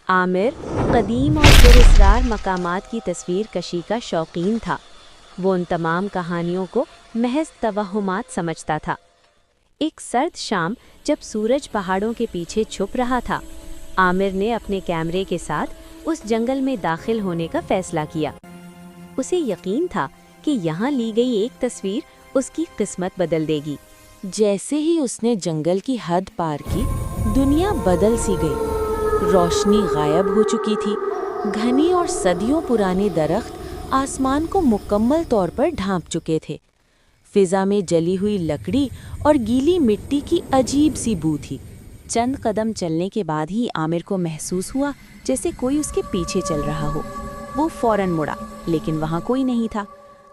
आमिर कदीम और पुरअसरार मकामात की तस्वीर कशी का शौकीन था। वो उन तमाम कहानियों को महज तवहुमात समझता था। एक सर्द शाम जब सूरज पहाड़ों के पीछे छुप रहा था, आमिर ने अपने कैमरे के साथ उस जंगल में दाखिल होने का फैसला किया। उसे यकीन था कि यहाँ ली गई एक तस्वीर उसकी किस्मत बदल देगी। जैसे ही उसने जंगल की हद पार की, दुनिया बदल सी गई। रोशनी गायब हो चुकी थी। घने और सदियों पुराने दरख्त आसमान को मुकम्मल तौर पर ढांप चुके थे। फिजा में जली हुई लकड़ी और गीली मिट्टी की अजीब सी बू थी। चंद कदम चलने के बाद ही आमिर को महसूस हुआ जैसे कोई उसके पीछे चल रहा हो। वो फौरन मुड़ा, लेकिन वहाँ कोई नहीं था।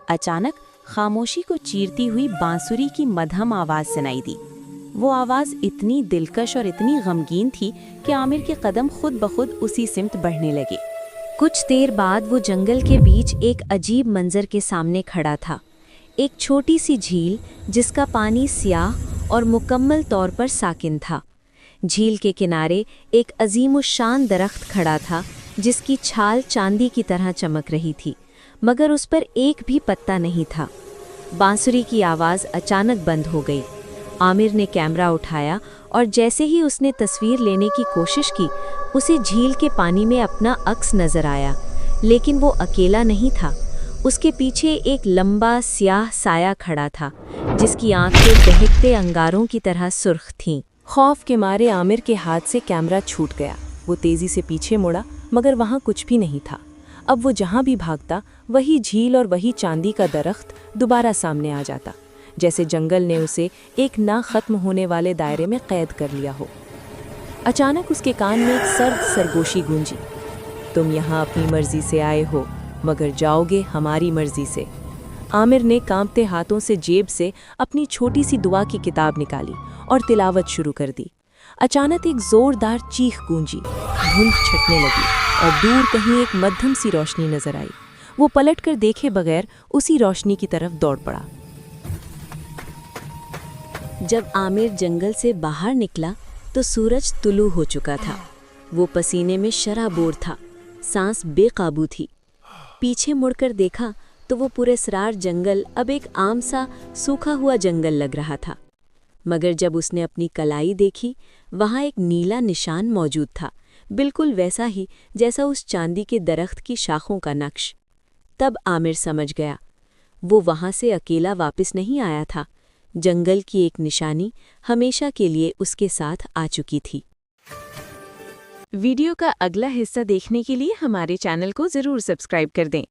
अचानक खामोशी को चीरती हुई बांसुरी की मधम आवाज़ सुनाई दी। वो आवाज़ इतनी दिलकश और इतनी गमगीन थी कि आमिर के कदम खुद ब खुद उसी सिमत बढ़ने लगे। कुछ देर बाद वो जंगल के बीच एक अजीब मंजर के सामने खड़ा था। एक छोटी सी झील जिसका पानी स्याह और मुकम्मल तौर पर साकिन था। झील के किनारे एक अजीमुशान दरख्त खड़ा था जिसकी छाल चांदी की तरह चमक रही थी, मगर उस पर एक भी पत्ता नहीं था। बांसुरी की आवाज़ अचानक बंद हो गई। आमिर ने कैमरा उठाया और जैसे ही उसने तस्वीर लेने की कोशिश की, उसे झील के पानी में अपना अक्स नजर आया। लेकिन वो अकेला नहीं था। उसके पीछे एक लंबा स्याह साया खड़ा था जिसकी आंखें दहकते अंगारों की तरह सुर्ख थीं। खौफ के मारे आमिर के हाथ से कैमरा छूट गया। वो तेज़ी से पीछे मुड़ा, मगर वहाँ कुछ भी नहीं था। अब वो जहाँ भी भागता, वही झील और वही चांदी का दरख्त दोबारा सामने आ जाता, जैसे जंगल ने उसे एक ना खत्म होने वाले दायरे में कैद कर लिया हो। अचानक उसके कान में एक सर्द सरगोशी गूंजी। तुम यहाँ अपनी मर्जी से आए हो, मगर जाओगे हमारी मर्जी से। आमिर ने कांपते हाथों से जेब से अपनी छोटी सी दुआ की किताब निकाली और तिलावत शुरू कर दी। अचानक एक जोरदार चीख गूंजी, धुंध छटने लगी और दूर कहीं एक मध्यम सी रोशनी नजर आई। वो पलटकर देखे बगैर उसी रोशनी की तरफ दौड़ पड़ा। जब आमिर जंगल से बाहर निकला तो सूरज तुलू हो चुका था। वो पसीने में शराबोर था, सांस बेकाबू थी। पीछे मुड़कर देखा तो वो पुरअसरार जंगल अब एक आम सा सूखा हुआ जंगल लग रहा था। मगर जब उसने अपनी कलाई देखी, वहाँ एक नीला निशान मौजूद था, बिल्कुल वैसा ही जैसा उस चांदी के दरख्त की शाखों का नक्श। तब आमिर समझ गया, वो वहाँ से अकेला वापस नहीं आया था। जंगल की एक निशानी हमेशा के लिए उसके साथ आ चुकी थी। वीडियो का अगला हिस्सा देखने के लिए हमारे चैनल को ज़रूर सब्सक्राइब कर दें।